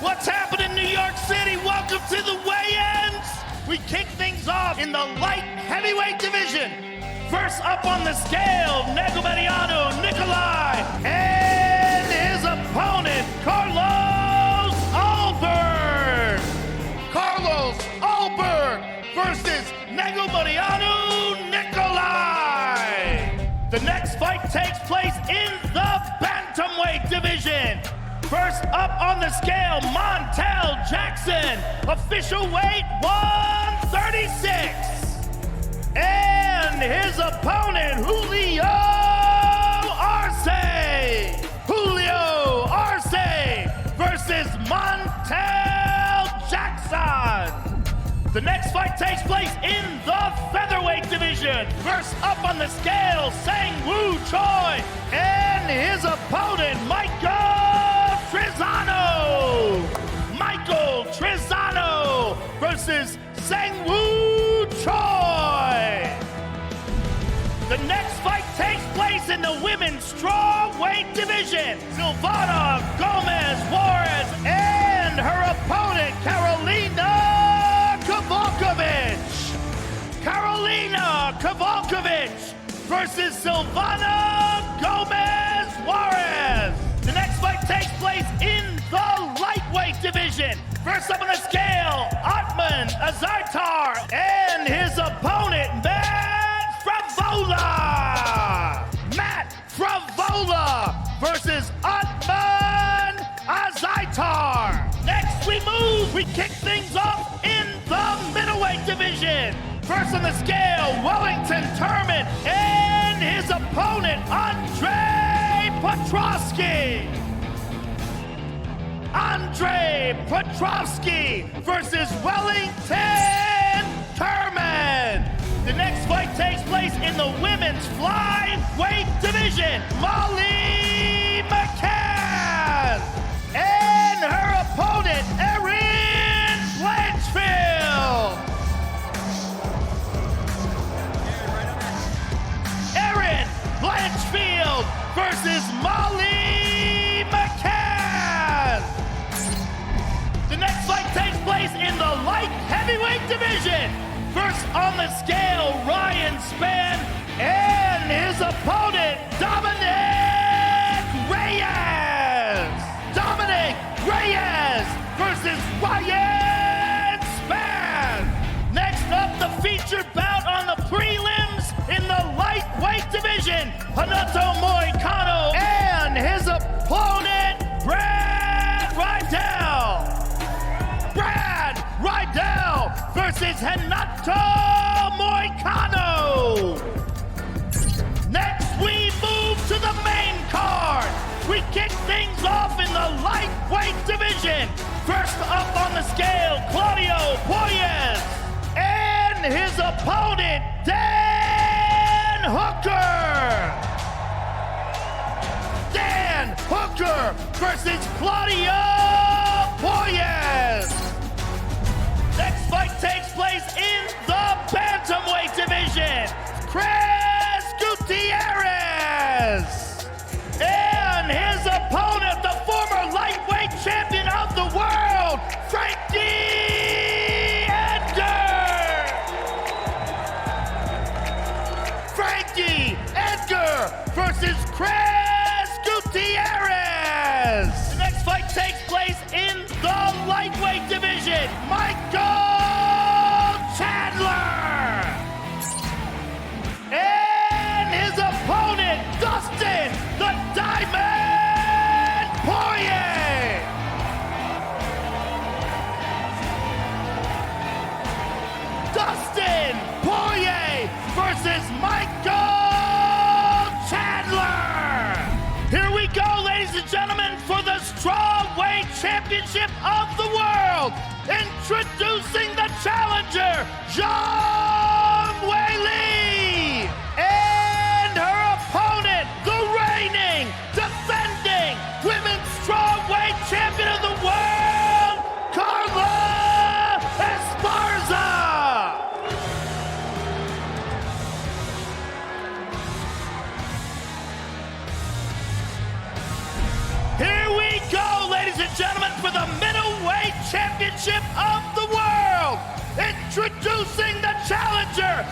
What's happening in New York City? Welcome to the weigh-ins. We kick things off in the light heavyweight division. First up on the scale, Negomediano Nikolai and his opponent, Carlos Alberg. Carlos Alberg versus Negomediano Nikolai. The next fight takes place in the bantamweight division. First up on the scale, Montel Jackson, official weight 136. And his opponent, Julio Arce. Julio Arce versus Montel Jackson. The next fight takes place in the featherweight division. First up on the scale, Sang-Woo Choi and his opponent, Michael Trizano. Michael Trizano versus Sang-Woo Choi. The next fight takes place in the women's strawweight division. Silvana Gomez Juarez and her opponent, Karolina Kowalkiewicz. Karolina Kowalkiewicz versus Silvana Gomez Juarez. The next fight takes place in the lightweight division. First up on the scale, Atman Azaitar and his opponent, Matt Fravola. Matt Fravola versus Atman Azaitar. Next we kick things off in the middleweight division. First on the scale, Wellington Turman and his opponent, Andre Petrovsky. Andre Petrovsky versus Wellington Turman. The next fight takes place in the women's flyweight division. Molly McCann and her opponent, Erin Blanchfield. Erin Blanchfield versus Molly McCann. The next fight takes place in the light heavyweight division. First on the scale, Ryan Spann and his opponent, Dominic Reyes. Dominic Reyes versus Ryan Spann. Next up, the featured bout on the prelims in the lightweight division. Hanato Moicano and his opponent, Brad Rydell. Brad Rydell versus Hanato Moicano. Next, we move to the main card. We kick things off in the lightweight division. First up on the scale, Claudio Puelles and his opponent, Dan Hooker. Dan Hooker versus Claudio Puelles. Next fight takes place in the bantamweight division. Chris Gutierrez and his opponent, the former lightweight champion of the world, Frankie Edgar. Frankie Edgar versus Chris Gutierrez. The next fight takes place in the lightweight division. Michael Chandler and his opponent, Dustin the Diamond Poirier. Dustin Poirier versus Michael Chandler. Here we go, ladies and gentlemen, for the Strawweight Championship of the World. Introducing the challenger, Zhang Weili, and her opponent, the reigning, defending women's strawweight champion of the world, Carla Esparza. Here we go, ladies and gentlemen, for the middleweight Championship of the World. Introducing the challenger